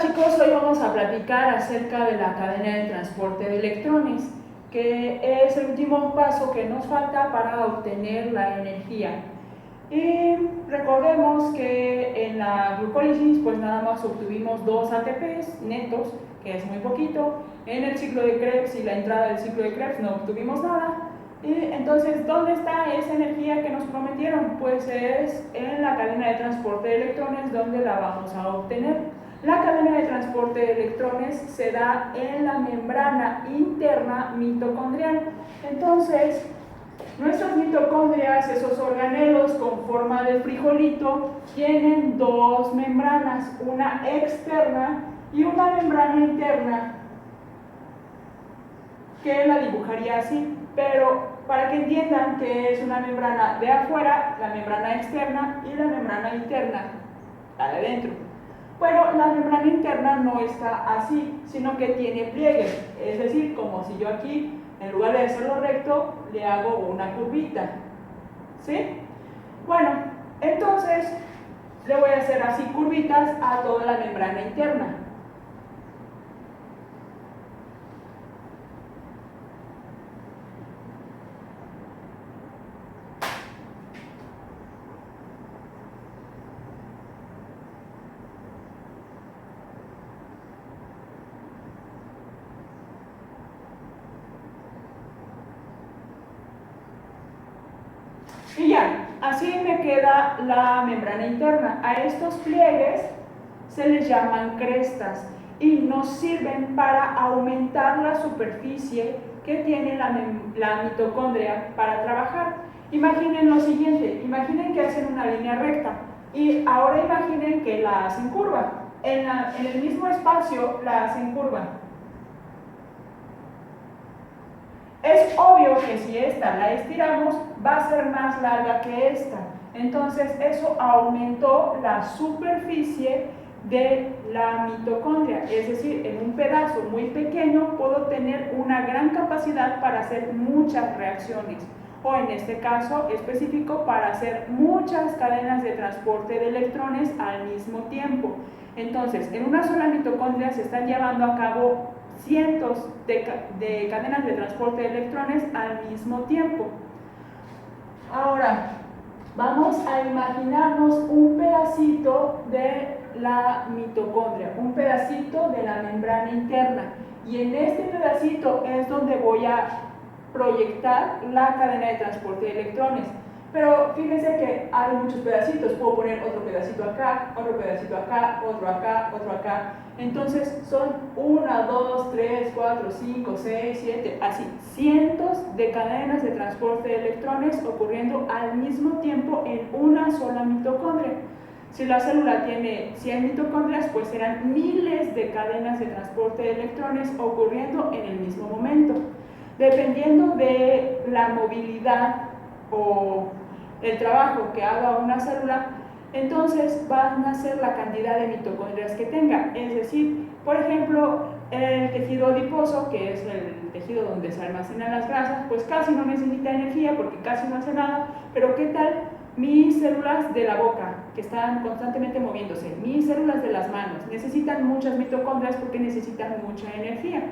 chicos, hoy vamos a platicar acerca de la cadena de transporte de electrones, que es el último paso que nos falta para obtener la energía. Y recordemos que en la glucólisis pues nada más obtuvimos 2 ATPs netos, que es muy poquito. En el ciclo de Krebs y la entrada del ciclo de Krebs no obtuvimos nada. Y entonces, ¿dónde está esa energía que nos prometieron? Pues es en la cadena de transporte de electrones donde la vamos a obtener. La cadena de transporte de electrones se da en la membrana interna mitocondrial. Entonces, nuestras mitocondrias, esos organelos con forma de frijolito, tienen dos membranas, una externa y una membrana interna, que la dibujaría así, pero para que entiendan que es una membrana de afuera, la membrana externa, y la membrana interna, la de adentro. Bueno, la membrana interna no está así, sino que tiene pliegues, es decir, como si yo aquí, en lugar de hacerlo recto, le hago una curvita, ¿sí? Bueno, entonces le voy a hacer así curvitas a toda la membrana interna. Y ya, así me queda la membrana interna. A estos pliegues se les llaman crestas y nos sirven para aumentar la superficie que tiene la mitocondria para trabajar. Imaginen lo siguiente, imaginen que hacen una línea recta y ahora imaginen que la hacen curva. En el mismo espacio la hacen curva. Es obvio que si esta la estiramos, va a ser más larga que esta. Entonces, eso aumentó la superficie de la mitocondria. Es decir, en un pedazo muy pequeño puedo tener una gran capacidad para hacer muchas reacciones. O en este caso específico, para hacer muchas cadenas de transporte de electrones al mismo tiempo. Entonces, en una sola mitocondria se están llevando a cabo cientos de cadenas de transporte de electrones al mismo tiempo. Ahora, vamos a imaginarnos un pedacito de la mitocondria, un pedacito de la membrana interna. Y en este pedacito es donde voy a proyectar la cadena de transporte de electrones. Pero fíjense que hay muchos pedacitos, puedo poner otro pedacito acá, otro pedacito acá, otro acá, otro acá. Entonces son 1, 2, 3, 4, 5, 6, 7, así, cientos de cadenas de transporte de electrones ocurriendo al mismo tiempo en una sola mitocondria. Si la célula tiene 100 mitocondrias, pues serán miles de cadenas de transporte de electrones ocurriendo en el mismo momento. Dependiendo de la movilidad o el trabajo que haga una célula, entonces van a ser la cantidad de mitocondrias que tenga. Es decir, por ejemplo, el tejido adiposo, que es el tejido donde se almacenan las grasas, pues casi no necesita energía porque casi no hace nada. Pero ¿qué tal mis células de la boca, que están constantemente moviéndose? Mis células de las manos necesitan muchas mitocondrias porque necesitan mucha energía.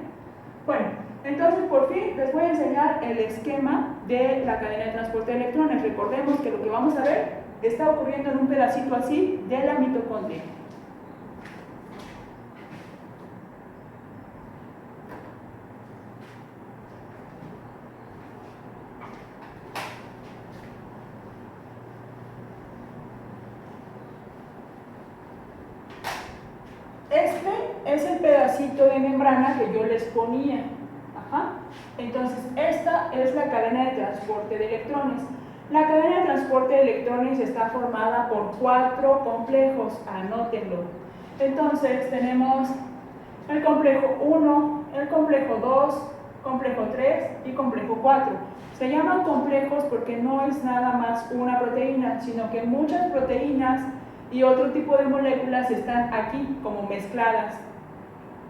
Bueno, entonces por fin les voy a enseñar el esquema de la cadena de transporte de electrones. Recordemos que lo que vamos a ver está ocurriendo en un pedacito así de la mitocondria. Este es el pedacito de membrana que yo les ponía. Entonces, esta es la cadena de transporte de electrones. La cadena de transporte de electrones está formada por 4 complejos, anótenlo. Entonces, tenemos el complejo 1, el complejo 2, complejo 3 y complejo 4. Se llaman complejos porque no es nada más una proteína, sino que muchas proteínas y otro tipo de moléculas están aquí como mezcladas.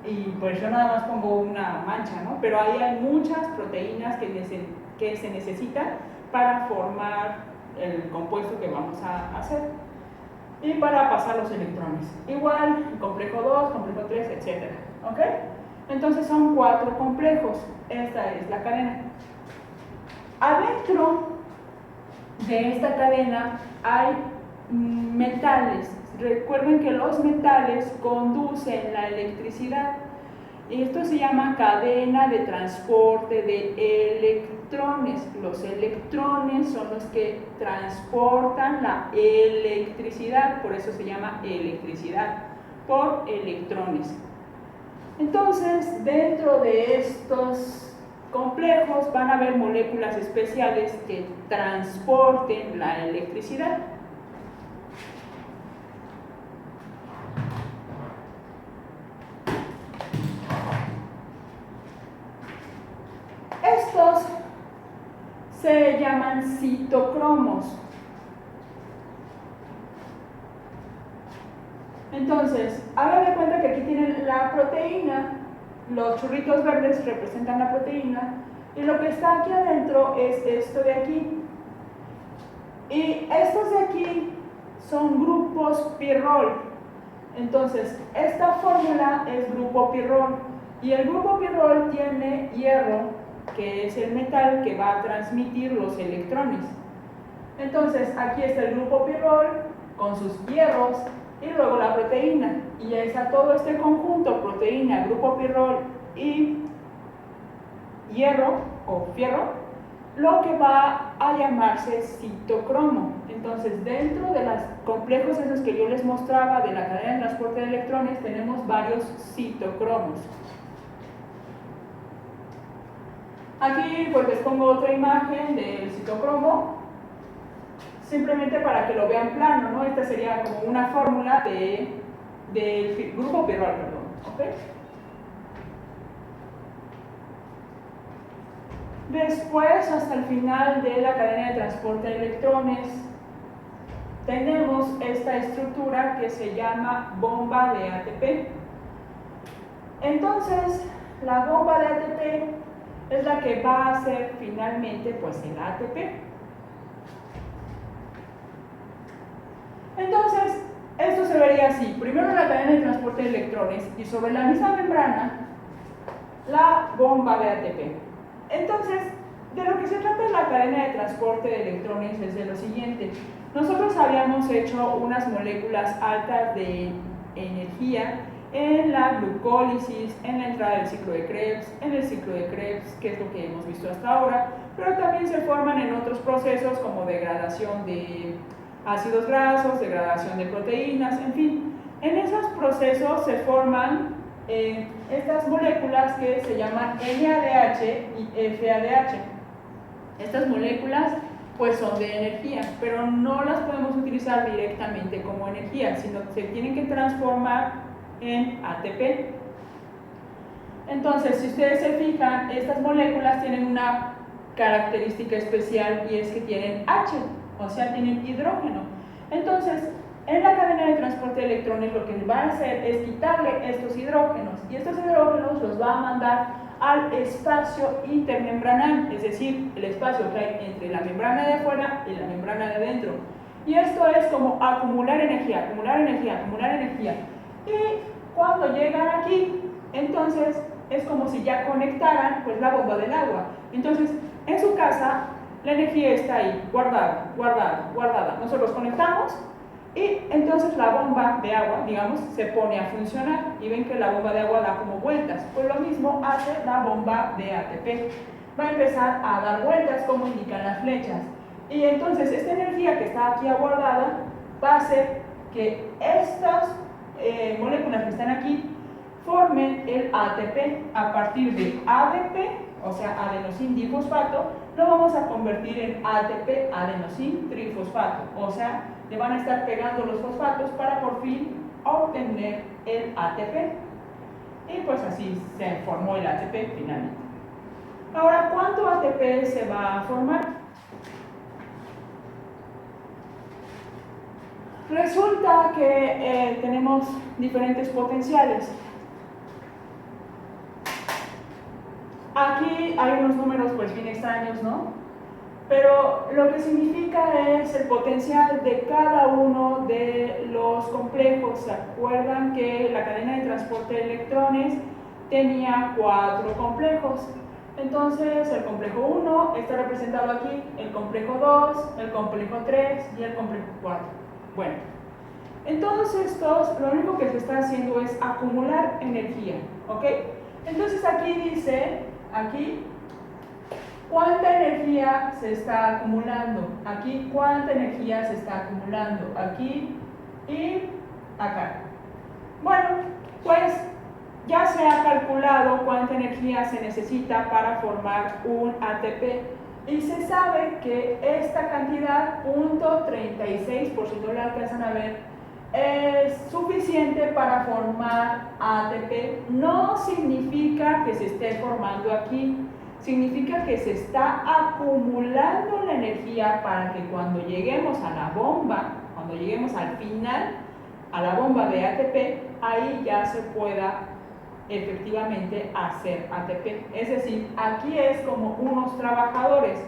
Y pues yo nada más pongo una mancha, ¿no? Pero ahí hay muchas proteínas que se necesitan para formar el compuesto que vamos a hacer. y para pasar los electrones. Igual, complejo 2, complejo 3, etc. ¿Ok? Entonces son 4 complejos. Esta es la cadena. Adentro de esta cadena hay metales. Recuerden que los metales conducen la electricidad. Y esto se llama cadena de transporte de electrones. Los electrones son los que transportan la electricidad, por eso se llama electricidad, por electrones. Entonces, dentro de estos complejos van a haber moléculas especiales que transporten la electricidad. Estos se llaman citocromos. Entonces, hagan de cuenta que aquí tienen la proteína, los churritos verdes representan la proteína, y lo que está aquí adentro es esto de aquí. Y estos de aquí son grupos pirrol. Entonces, esta fórmula es grupo pirrol, y el grupo pirrol tiene hierro, que es el metal que va a transmitir los electrones. Entonces, aquí está el grupo pirrol con sus hierros y luego la proteína. Y ya está todo este conjunto, proteína, grupo pirrol y hierro o fierro, lo que va a llamarse citocromo. Entonces, dentro de los complejos esos que yo les mostraba de la cadena de transporte de electrones, tenemos varios citocromos. Aquí pues les pongo otra imagen del citocromo, simplemente para que lo vean plano, ¿no? Esta sería como una fórmula del grupo pirrol, perdón, ¿ok? Después, hasta el final de la cadena de transporte de electrones, tenemos esta estructura que se llama bomba de ATP. Entonces, la bomba de ATP es la que va a hacer finalmente pues el ATP. Entonces, esto se vería así: primero la cadena de transporte de electrones y sobre la misma membrana la bomba de ATP. Entonces, de lo que se trata la cadena de transporte de electrones es de lo siguiente. Nosotros habíamos hecho unas moléculas altas de energía en la glucólisis, en la entrada del ciclo de Krebs, en el ciclo de Krebs, que es lo que hemos visto hasta ahora, pero también se forman en otros procesos como degradación de ácidos grasos, degradación de proteínas, en fin. En esos procesos se forman estas moléculas que se llaman NADH y FADH. Estas moléculas pues son de energía, pero no las podemos utilizar directamente como energía, sino que se tienen que transformar en ATP. Entonces, si ustedes se fijan, estas moléculas tienen una característica especial y es que tienen H, o sea, tienen hidrógeno. Entonces, en la cadena de transporte de electrones lo que van a hacer es quitarle estos hidrógenos, y estos hidrógenos los va a mandar al espacio intermembranal, es decir, el espacio que hay entre la membrana de afuera y la membrana de adentro. Y esto es como acumular energía, acumular energía, acumular energía. Y cuando llegan aquí, entonces es como si ya conectaran pues la bomba del agua. Entonces, en su casa, la energía está ahí, guardada, guardada, guardada. Nosotros conectamos y entonces la bomba de agua, digamos, se pone a funcionar. Y ven que la bomba de agua da como vueltas. Pues lo mismo hace la bomba de ATP. Va a empezar a dar vueltas como indican las flechas. Y entonces esta energía que está aquí aguardada va a hacer que estas moléculas que están aquí formen el ATP. A partir de ADP, o sea, adenosin difosfato, lo vamos a convertir en ATP, adenosin trifosfato. O sea, le van a estar pegando los fosfatos para por fin obtener el ATP. Y pues así se formó el ATP finalmente. Ahora, ¿cuánto ATP se va a formar? Resulta que tenemos diferentes potenciales. Aquí hay unos números pues bien extraños, ¿no? pero lo que significa es el potencial de cada uno de los complejos. ¿Se acuerdan que la cadena de transporte de electrones tenía 4 complejos? Entonces el complejo 1 está representado aquí, el complejo 2, el complejo 3 y el complejo 4. Bueno, en todos estos lo único que se está haciendo es acumular energía, ¿ok? Entonces aquí dice, aquí, ¿cuánta energía se está acumulando? Aquí, ¿cuánta energía se está acumulando? Aquí y acá. Bueno, pues ya se ha calculado cuánta energía se necesita para formar un ATP y se sabe que esta cantidad, 0.36, por si no la alcanzan a ver, es suficiente para formar ATP. No significa que se esté formando aquí, significa que se está acumulando la energía para que cuando lleguemos a la bomba, cuando lleguemos al final, a la bomba de ATP, ahí ya se pueda efectivamente hacer ATP. Es decir, aquí es como unos trabajadores.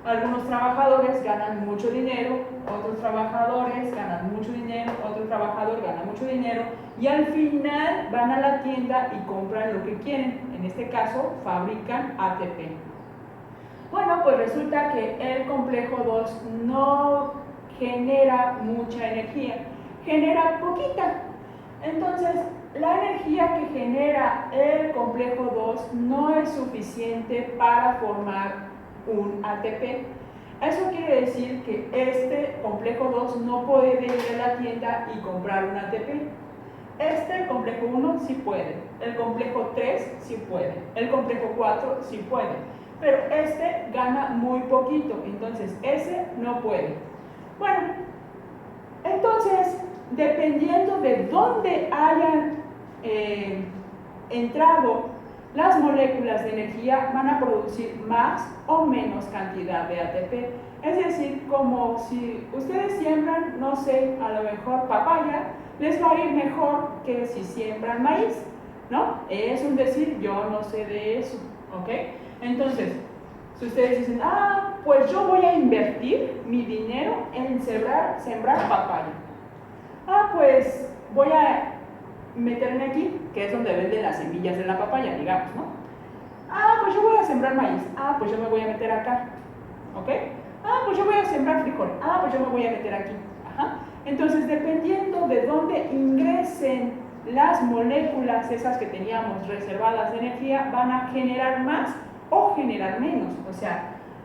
Algunos trabajadores ganan mucho dinero, otros trabajadores ganan mucho dinero, otro trabajador gana mucho dinero y al final van a la tienda y compran lo que quieren. En este caso, fabrican ATP. Bueno, pues resulta que el complejo 2 no genera mucha energía, genera poquita. Entonces, la energía que genera el complejo 2 no es suficiente para formar un ATP. Eso quiere decir que este complejo 2 no puede ir a la tienda y comprar un ATP. Este complejo 1 sí puede, el complejo 3 sí puede, el complejo 4 sí puede, pero este gana muy poquito, entonces ese no puede. Bueno, entonces, dependiendo de dónde hayan entrado las moléculas de energía, van a producir más o menos cantidad de ATP. Es decir, como si ustedes siembran, no sé, a lo mejor papaya, les va a ir mejor que si siembran maíz, ¿no? Es un decir, yo no sé de eso, ¿ok? Entonces, si ustedes dicen, pues yo voy a invertir mi dinero en sembrar papaya. Pues voy a meterme aquí, que es donde venden las semillas de la papaya, digamos, ¿no? Pues yo voy a sembrar maíz. Pues yo me voy a meter acá, ¿ok? Pues yo voy a sembrar frijol. Pues yo me voy a meter aquí. Ajá. Entonces, dependiendo de dónde ingresen las moléculas esas que teníamos reservadas de energía, van a generar más o generar menos. O sea,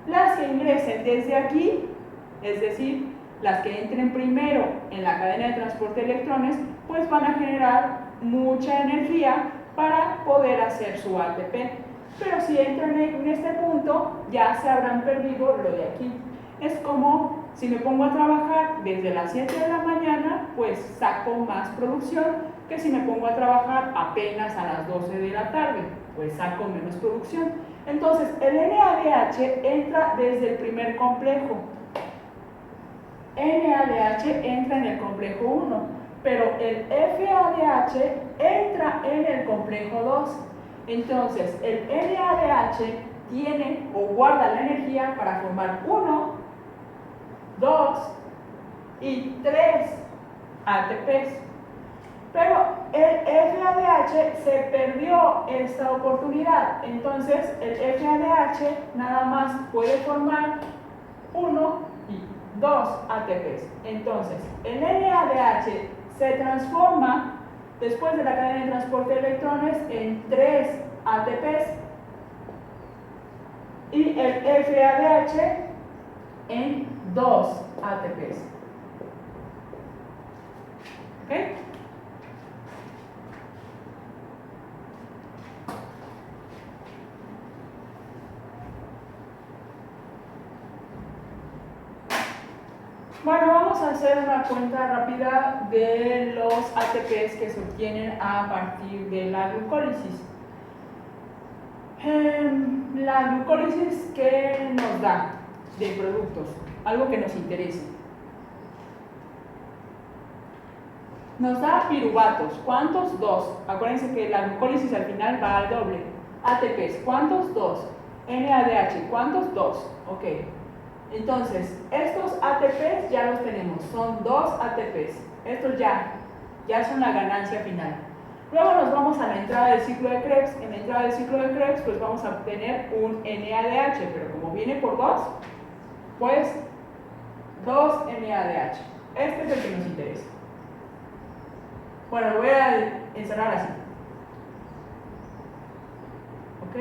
las que ingresen desde aquí, es decir, las que entren primero en la cadena de transporte de electrones, pues van a generar mucha energía para poder hacer su ATP. Pero si entran en este punto, ya se habrán perdido lo de aquí. Es como si me pongo a trabajar desde las 7 de la mañana, pues saco más producción que si me pongo a trabajar apenas a las 12 de la tarde, pues saco menos producción. Entonces, el NADH entra desde el primer complejo. NADH entra en el complejo 1, pero el FADH entra en el complejo 2. Entonces, el NADH tiene o guarda la energía para formar 1, 2 y 3 ATPs. Pero el FADH se perdió esta oportunidad. Entonces, el FADH nada más puede formar 1 y 2 ATPs. Entonces, el NADH se transforma después de la cadena de transporte de electrones en 3 ATPs y el FADH en 2 ATPs. ¿Ok? Bueno, vamos a hacer una cuenta rápida de los ATPs que se obtienen a partir de la glucólisis. La glucólisis, ¿qué nos da de productos? Algo que nos interese. Nos da piruvatos. ¿Cuántos? 2. Acuérdense que la glucólisis al final va al doble. ATPs, ¿cuántos? 2. NADH, ¿cuántos? 2. Ok. Entonces, estos ATPs ya los tenemos, son 2 ATPs. Estos ya son la ganancia final. Luego nos vamos a la entrada del ciclo de Krebs. En la entrada del ciclo de Krebs pues vamos a obtener un NADH, pero como viene por 2, pues 2 NADH. Este es el que nos interesa. Bueno, lo voy a encerrar así. ¿Ok?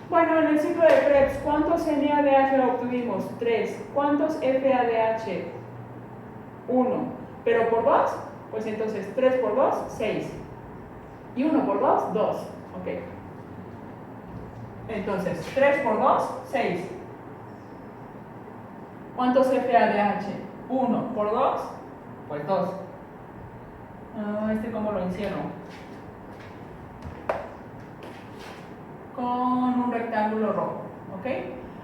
Bueno, en el ciclo de Krebs, ¿cuántos NADH obtuvimos? 3. ¿Cuántos FADH? 1. ¿Pero por 2? Pues entonces 3 por 2, 6. Y 1 por 2, 2. Ok. Entonces, 3 por 2, 6. ¿Cuántos FADH? 1 por 2, pues 2. ¿Cómo lo encierro? Con un rectángulo rojo, ¿ok?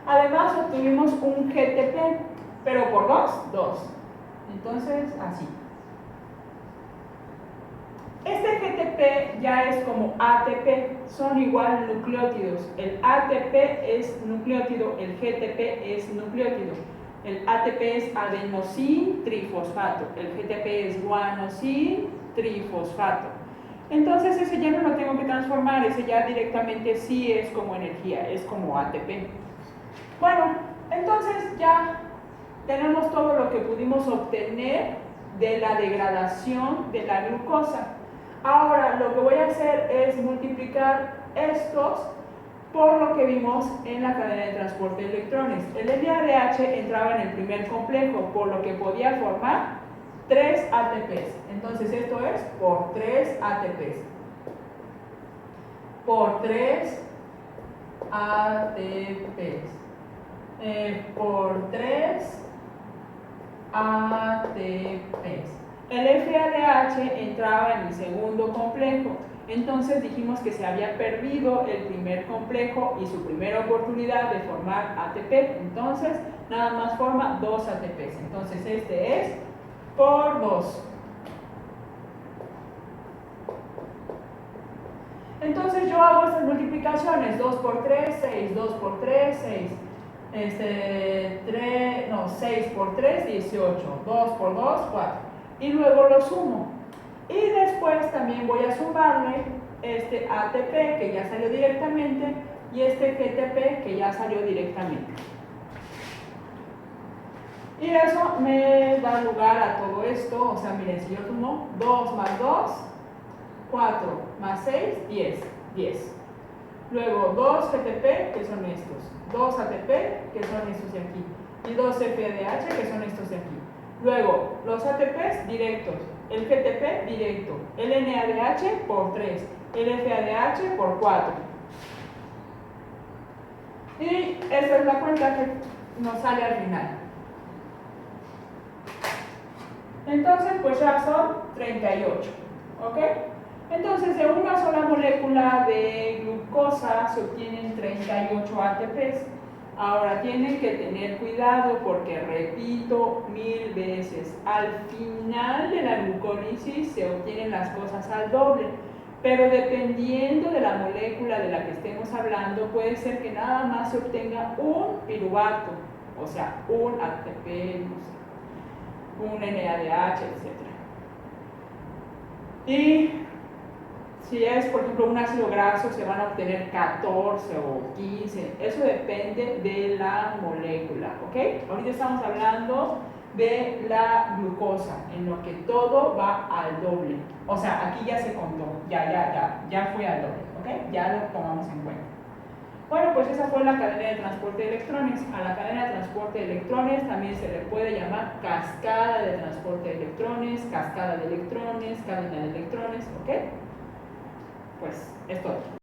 Además obtuvimos un GTP, pero por 2, 2. Entonces, así. Este GTP ya es como ATP, son igual nucleótidos. El ATP es nucleótido, el GTP es nucleótido. El ATP es adenosin trifosfato, el GTP es guanosin trifosfato. Entonces ese ya no lo tengo que transformar, ese ya directamente sí es como energía, es como ATP. Bueno, entonces ya tenemos todo lo que pudimos obtener de la degradación de la glucosa. Ahora lo que voy a hacer es multiplicar estos por lo que vimos en la cadena de transporte de electrones. El NADH entraba en el primer complejo, por lo que podía formar 3 ATPs. Entonces esto es por 3 ATPs. Por 3 ATPs. Por 3 ATPs. El FADH entraba en el segundo complejo. Entonces dijimos que se había perdido el primer complejo y su primera oportunidad de formar ATP. Entonces nada más forma 2 ATPs. Entonces este es por 2. Entonces yo hago estas multiplicaciones. 2 por 3, 6. 2 por 3, 6. 6 por 3, 18. 2 por 2, 4. Y luego lo sumo. Y después también voy a sumarle este ATP que ya salió directamente y este GTP que ya salió directamente. Y eso me da lugar a todo esto. O sea, miren, si yo sumo 2 más 2, 4 más 6, 10. 10. Luego 2 GTP, que son estos. 2 ATP, que son estos de aquí. Y 2 FADH, que son estos de aquí. Luego, los ATPs directos. El GTP directo. El NADH por 3. El FADH por 4. Y esa es la cuenta que nos sale al final. Entonces, pues ya son 38. ¿Ok? Entonces, de una sola molécula de glucosa se obtienen 38 ATPs. Ahora tienen que tener cuidado porque, repito 1000 veces, al final de la glucólisis se obtienen las cosas al doble. Pero dependiendo de la molécula de la que estemos hablando, puede ser que nada más se obtenga un piruvato, o sea, un ATP, no sé, un NADH, etc. Y si es, por ejemplo, un ácido graso, se van a obtener 14 o 15. Eso depende de la molécula, ¿ok? Ahorita estamos hablando de la glucosa, en lo que todo va al doble. O sea, aquí ya se contó, ya fue al doble, ¿ok? Ya lo tomamos en cuenta. Bueno, pues esa fue la cadena de transporte de electrones. A la cadena de transporte de electrones también se le puede llamar cascada de transporte de electrones, cascada de electrones, cadena de electrones, ¿ok? Pues es todo.